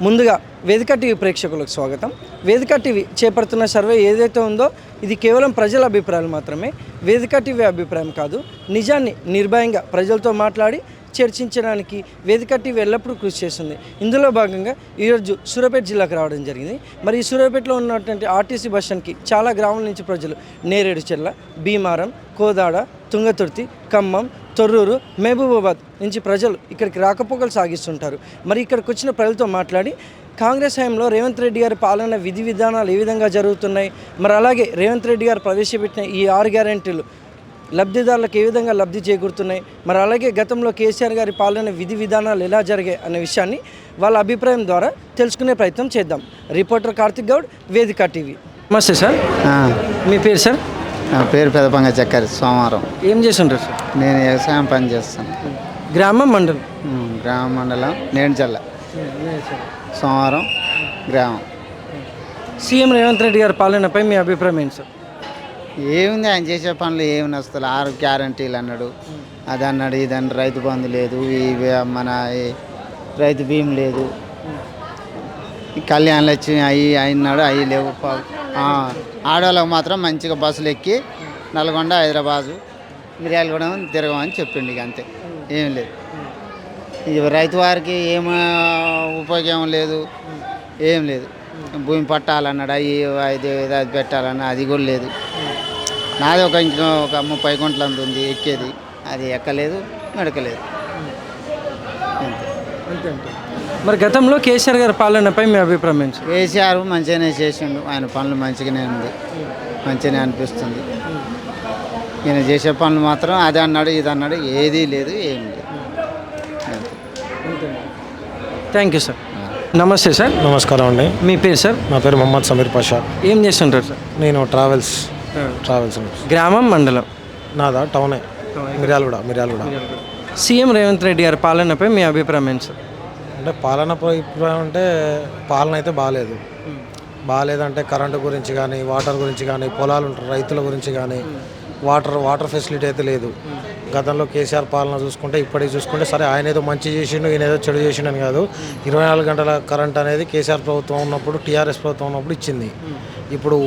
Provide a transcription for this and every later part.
ముందుగా వేదిక టీవీ ప్రేక్షకులకు స్వాగతం. వేదిక టీవీ చేపడుతున్న సర్వే ఏదైతే ఉందో ఇది కేవలం ప్రజల అభిప్రాయాలు మాత్రమే. వేదిక టీవీ అభిప్రాయం కాదు. నిజాన్ని నిర్భయంగా ప్రజలతో మాట్లాడి చర్చించడానికి వేదిక టీవీ ఎల్లప్పుడూ కృషి చేస్తుంది. ఇందులో భాగంగా ఈరోజు సూర్యాపేట జిల్లాకు రావడం జరిగింది. మరి ఈ సూర్యాపేటలో ఉన్నటువంటి ఆర్టీసీ బస్ స్టాండ్కి చాలా గ్రామాల నుంచి ప్రజలు నేరేడుచెర్ల, భీమారం, కోదాడ, తుంగతుర్తి, ఖమ్మం, తొర్రూరు, మహబూబాబాద్ నుంచి ప్రజలు ఇక్కడికి రాకపోకలు సాగిస్తుంటారు. మరి ఇక్కడికి వచ్చిన ప్రజలతో మాట్లాడి కాంగ్రెస్ హయాంలో రేవంత్ రెడ్డి గారి పాలన విధి విధానాలు ఏ విధంగా జరుగుతున్నాయి, మరి అలాగే రేవంత్ రెడ్డి గారు ప్రవేశపెట్టిన ఈ 6 గ్యారెంటీలు లబ్ధిదారులకు ఏ విధంగా లబ్ధి చేకూరుతున్నాయి, మరి అలాగే గతంలో కేసీఆర్ గారి పాలన విధి విధానాలు ఎలా జరిగాయి అనే విషయాన్ని వాళ్ళ అభిప్రాయం ద్వారా తెలుసుకునే ప్రయత్నం చేద్దాం. రిపోర్టర్ కార్తిక్ గౌడ్, వేదిక టీవీ. నమస్తే సార్, మీ పేరు సార్? నా పేరు పెదపంగ చక్కరి సోమవారం. ఏం చేస్తుంటారు సార్? నేను వ్యవసాయం పని చేస్తాను. గ్రామం, మండలం? గ్రామ మండలం నేడుచెర్ల, సోమవారం గ్రామం. సీఎం రేవంత్ రెడ్డి గారి పాలనపై మీ అభిప్రాయం ఏంటి సార్? ఏముంది ఆయన చేసే పనులు ఏమి నస్తాయి. 6 గ్యారంటీలు అన్నాడు, అది అన్నాడు, ఇది అన్నాడు. రైతు బంధు లేదు, మన రైతు బీమ్ లేదు, కళ్యాణ లక్ష్మి అవి అయినాడు, అవి లేవు. ఆడవాళ్ళకు మాత్రం మంచిగా బస్సులు ఎక్కి నల్గొండ, హైదరాబాదు, మిర్యాలగూడెం తిరగమని చెప్పిండు. ఇక అంతే, ఏం లేదు. ఇది రైతు వారికి ఏం ఉపయోగం లేదు, ఏం లేదు. భూమి పట్టాలన్నాడు, అది పెట్టాలన్నా అది కూడా లేదు. నాది ఇంకా 30 గుంటలు అంత ఉంది ఎక్కేది, అది ఎక్కలేదు, నడకలేదు. అంతే. మరి గతంలో కేసీఆర్ గారి పాలనపై మీ అభిప్రాయం ఏంటి? కేసీఆర్ మంచిగానే చేసిండు, ఆయన పనులు మంచిగానే ఉంది, మంచిగానే అనిపిస్తుంది. ఈయన చేసే పనులు మాత్రం అది అన్నాడు, ఇది అన్నాడు, ఏదీ లేదు, ఏం లేదు. Thank you sir. నమస్తే సార్. నమస్కారం అండి. మీ పేరు సార్? నా పేరు మొహమ్మద్ సమీర్ పాషా. ఏం చేస్తుంటారు సార్? నేను ట్రావెల్స్. గ్రామం, మండలం? నాదా టౌనే, మిర్యాలగూడ. సీఎం రేవంత్ రెడ్డి గారి పాలనపై మీ అభిప్రాయం ఏంటి సార్? అంటే పాలనపై అభిప్రాయం అంటే పాలన అయితే బాగాలేదంటే కరెంటు గురించి కానీ, వాటర్ గురించి కానీ, పొలాలు రైతుల గురించి కానీ, వాటర్ ఫెసిలిటీ అయితే లేదు. గతంలో కేసీఆర్ పాలన చూసుకుంటే ఇప్పటికి చూసుకుంటే సరే ఆయన ఏదో మంచి చేసిండు, ఈయన ఏదో చెడు చేసిండు అని కాదు. 24 గంటల కరెంట్ అనేది కేసీఆర్ ప్రభుత్వం ఉన్నప్పుడు, టీఆర్ఎస్ ప్రభుత్వం ఉన్నప్పుడు ఇచ్చింది. ఇప్పుడు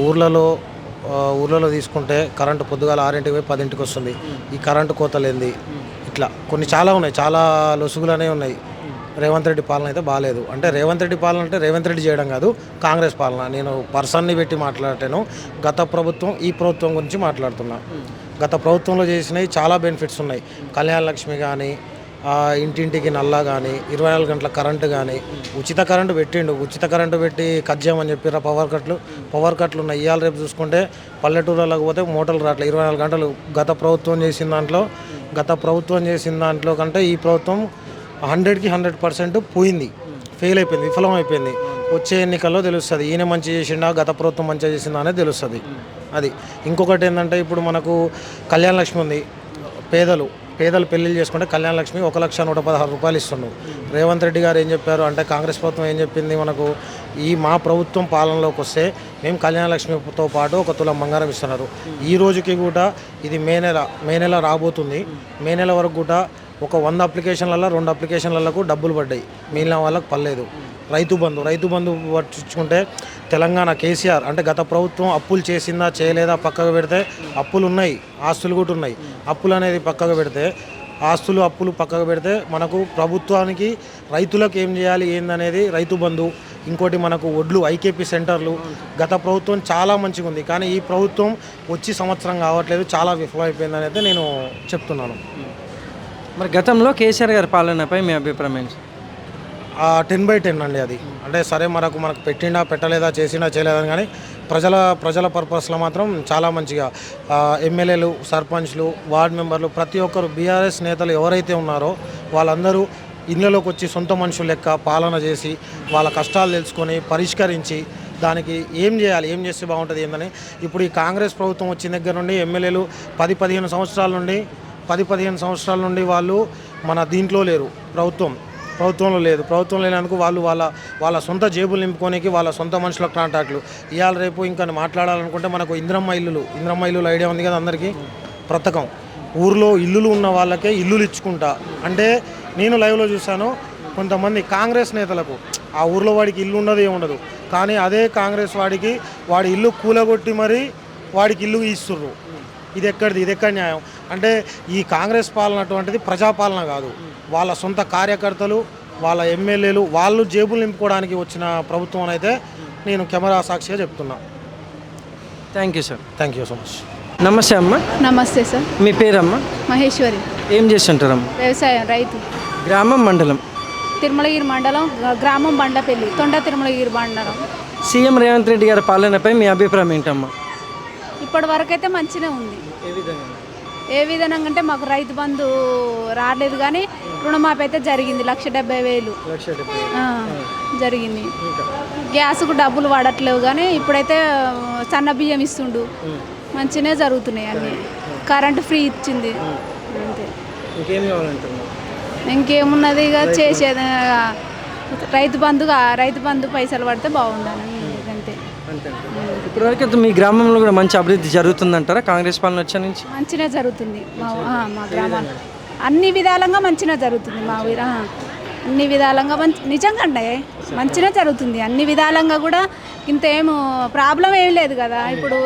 ఊర్లలో తీసుకుంటే కరెంటు పొద్దుగాల 6ంటికి పోయి 10ంటికి వస్తుంది. ఈ కరెంటు కోతలేంది, ఇట్లా కొన్ని చాలా ఉన్నాయి, చాలా లొసుగులనే ఉన్నాయి. రేవంత్ రెడ్డి పాలన అయితే బాగాలేదు. అంటే రేవంత్ రెడ్డి పాలన అంటే రేవంత్ రెడ్డి చేయడం కాదు, కాంగ్రెస్ పాలన. నేను పర్సన్ని పెట్టి మాట్లాడాను. గత ప్రభుత్వం, ఈ ప్రభుత్వం గురించి మాట్లాడుతున్నా. గత ప్రభుత్వంలో చేసినవి చాలా బెనిఫిట్స్ ఉన్నాయి. కళ్యాణ లక్ష్మి కానీ, ఇంటింటికి నల్లా కానీ, 24 గంటల కరెంటు కానీ, ఉచిత కరెంటు పెట్టిండు. ఉచిత కరెంటు పెట్టి కట్ చేయమని చెప్పిర్రా. పవర్ కట్లు ఉన్నాయి. ఇవాళ రేపు చూసుకుంటే పల్లెటూళ్ళకి పోతే మోటార్లు రావట్లేదు 24 గంటలు. గత ప్రభుత్వం చేసిన దాంట్లో కంటే ఈ ప్రభుత్వం 100కి 100% పోయింది, ఫెయిల్ అయిపోయింది, విఫలం అయిపోయింది. వచ్చే ఎన్నికల్లో తెలుస్తుంది ఈయన మంచి చేసిండా, గత ప్రభుత్వం మంచిగా చేసిందా అనేది తెలుస్తుంది. అది ఇంకొకటి ఏంటంటే ఇప్పుడు మనకు కళ్యాణ లక్ష్మి ఉంది. పేదలు పెళ్ళిళ్ళు చేసుకుంటే కళ్యాణ లక్ష్మి 1,116 రూపాయలు ఇస్తున్నాడు. రేవంత్ రెడ్డి గారు ఏం చెప్పారు అంటే, కాంగ్రెస్ ప్రభుత్వం ఏం చెప్పింది మనకు, మా ప్రభుత్వం పాలనలోకి వస్తే మేము కళ్యాణ లక్ష్మితో పాటు 1 తులం బంగారం ఇస్తున్నారు. ఈ రోజుకి కూడా ఇది మే నెల రాబోతుంది. మే నెల వరకు కూడా ఒక 100 అప్లికేషన్లలో 2 అప్లికేషన్లకు డబ్బులు పడ్డాయి, మిగిలిన వాళ్ళకు పర్లేదు. రైతు బంధు పట్టించుకుంటే తెలంగాణ కేసీఆర్ అంటే గత ప్రభుత్వం అప్పులు చేసిందా చేయలేదా పక్కకు పెడితే, అప్పులు ఉన్నాయి, ఆస్తులు కూడా ఉన్నాయి. అప్పులు అనేది పక్కకు పెడితే, అప్పులు పక్కకు పెడితే మనకు ప్రభుత్వానికి రైతులకు ఏం చేయాలి ఏందనేది రైతు బంధు. ఇంకోటి మనకు ఒడ్లు ఐకేపీ సెంటర్లు. గత ప్రభుత్వం చాలా మంచిగా ఉంది, కానీ ఈ ప్రభుత్వం వచ్చి సంవత్సరం కావట్లేదు, చాలా విఫలమైపోయిందని అయితే నేను చెప్తున్నాను. మరి గతంలో కేసీఆర్ గారి పాలనపై మీ అభిప్రాయం ఏంటి? 10/10 అండి. అది అంటే సరే మనకు పెట్టలేదా, చేసినా చేయలేదని, కానీ ప్రజల పర్పస్లో మాత్రం చాలా మంచిగా ఎమ్మెల్యేలు, సర్పంచ్లు, వార్డు మెంబర్లు, ప్రతి ఒక్కరు బీఆర్ఎస్ నేతలు ఎవరైతే ఉన్నారో వాళ్ళందరూ ఇళ్ళలోకి వచ్చి సొంత మనుషుల లెక్క పాలన చేసి వాళ్ళ కష్టాలు తెలుసుకొని పరిష్కరించి దానికి ఏం చేయాలి, ఏం చేస్తే బాగుంటుంది ఏందని. ఇప్పుడు ఈ కాంగ్రెస్ ప్రభుత్వం వచ్చిన దగ్గర నుండి ఎమ్మెల్యేలు 10-15 సంవత్సరాల నుండి వాళ్ళు మన దీంట్లో లేరు, ప్రభుత్వంలో లేదు. ప్రభుత్వం లేనందుకు వాళ్ళు వాళ్ళ సొంత జేబులు నింపుకోనికి వాళ్ళ సొంత మనుషుల కాంటాక్ట్లు. ఇవాళ రేపు ఇంకా మాట్లాడాలనుకుంటే మనకు ఇంద్రమ్మ ఇల్లులు ఐడియా ఉంది కదా అందరికీ. పథకం ఊర్లో ఇల్లులు ఉన్న వాళ్ళకే ఇల్లులు ఇచ్చుకుంటా అంటే నేను లైవ్లో చూశాను. కొంతమంది కాంగ్రెస్ నేతలకు ఆ ఊర్లో వాడికి ఇల్లు ఉండదు ఏముండదు. కానీ అదే కాంగ్రెస్ వాడికి వాడి ఇల్లు కూలగొట్టి మరీ వాడికి ఇల్లు ఇస్తుర్రు. ఇది ఎక్కడ న్యాయం? అంటే ఈ కాంగ్రెస్ పాలన అటువంటిది ప్రజాపాలన కాదు. వాళ్ళ సొంత కార్యకర్తలు, వాళ్ళ ఎమ్మెల్యేలు వాళ్ళు జేబులు నింపుకోవడానికి వచ్చిన ప్రభుత్వం అని అయితే నేను కెమెరా సాక్షిగా చెప్తున్నా. Thank you sir. Thank you so much. నమస్తే అమ్మ. నమస్తే సార్. మీ పేరమ్మా? మహేశ్వరి. ఏం చేస్తుంటారమ్మా? వ్యవసాయం, రైతు. గ్రామం, మండలం? తిరుమలగిరి మండలం, గ్రామం బండపల్లి, తొండ తిరుమలగిరి మండలం. సీఎం రేవంత్ రెడ్డి గారి పాలనపై మీ అభిప్రాయం ఏంటమ్మా? ఇప్పటి వరకు అయితే మంచిగా ఉంది. ఏ విధంగా? ఏ విధంగా అంటే మాకు రైతు బంధు రాలేదు, కానీ రుణమాఫీ అయితే జరిగింది 1,70,000 జరిగింది. గ్యాస్కు డబ్బులు వాడట్లేవు, కానీ ఇప్పుడైతే సన్న బియ్యం ఇస్తుండు, మంచిగానే జరుగుతున్నాయి అన్నీ. కరెంటు ఫ్రీ ఇచ్చింది. అంతే. ఇంకేం కావాలంటున్నా? ఇంకేమున్నది ఇక చేసేది రైతు బంధు పైసలు పడితే బాగుండాలి అంతే. ఇప్పటివరకు అయితే మీ గ్రామంలో కూడా మంచి అభివృద్ధి జరుగుతుందంటారా కాంగ్రెస్ పాలన వచ్చే నుంచి? మంచిగా జరుగుతుంది మా గ్రామాల్లో. అన్ని విధాలంగా మంచిగా జరుగుతుంది మా ఊరు. అన్ని విధాలంగా నిజంగా అంటే మంచిగా జరుగుతుంది అన్ని విధాలంగా కూడా. ఇంత ఏమో ప్రాబ్లం ఏం లేదు కదా. ఇప్పుడు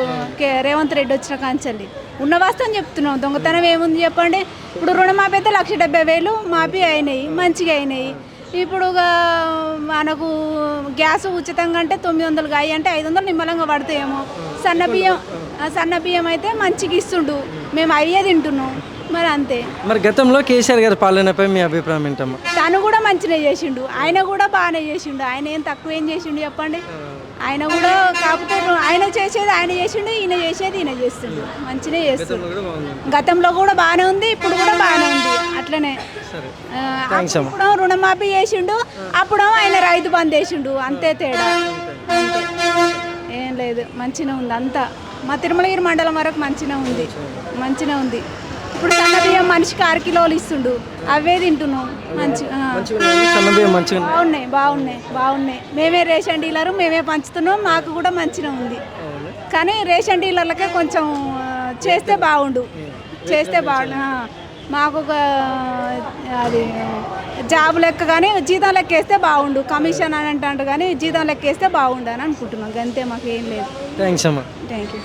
రేవంత్ రెడ్డి వచ్చిన కాంచెల్లి ఉన్న వాస్తవం చెప్తున్నాం. దొంగతనం ఏముంది చెప్పండి. ఇప్పుడు రుణమాఫీ అయితే 1,70,000 మాఫీ అయినాయి, మంచిగా అయినాయి. ఇప్పుడు మనకు గ్యాస్ ఉచితంగా అంటే 900 అయ్యి అంటే 500 నిమ్మలంగా పడతాయేమో. సన్న బియ్యం అయితే మంచిగా ఇస్తుండు, మేము అయ్యే తింటున్నాం. మరి అంతే. మరి గతంలో కేసీఆర్ గారి పాలనపై మీ అభిప్రాయం ఏంటమ్మా? తను కూడా మంచిగా చేసిండు, ఆయన కూడా బాగానే చేసిండు. ఆయన ఏం తక్కువ ఏం చేసిండు చెప్పండి. ఆయన కూడా కాకపోతే ఆయన చేసేది ఆయన చేసిండు, ఈయన చేసేది ఈయన చేస్తుండు, మంచిగా చేస్తుండు. గతంలో కూడా బాగానే ఉంది, ఇప్పుడు కూడా బాగానే ఉంది. అట్లనే అప్పుడు రుణమాఫీ చేసిండు, అప్పుడు ఆయన రైతు బంద్ చేసిండు, అంతే తేడా. అంతే, ఏం లేదు. మంచిగా ఉంది అంతా. మా తిరుమలగిరి మండలం వరకు మంచిగా ఉంది. ఇప్పుడు సన్న బియ్యం మనిషికి 6 కిలోలు ఇస్తుండు, అవే తింటున్నాం. మంచిగా బాగున్నాయి. మేమే రేషన్ డీలరు, మేమే పంచుతున్నాం. మాకు కూడా మంచిగా ఉంది. కానీ రేషన్ డీలర్లకే కొంచెం చేస్తే బాగుండు. మాకు ఒక అది జాబ్ లెక్క కానీ జీతం లెక్క వేస్తే బాగుండు. కమిషన్ అని అంటాడు కానీ జీతం లెక్క వేస్తే బాగుండు అని అనుకుంటున్నాం. అంతే, మాకు ఏం లేదు. థ్యాంక్స్ అమ్మా. Thank you.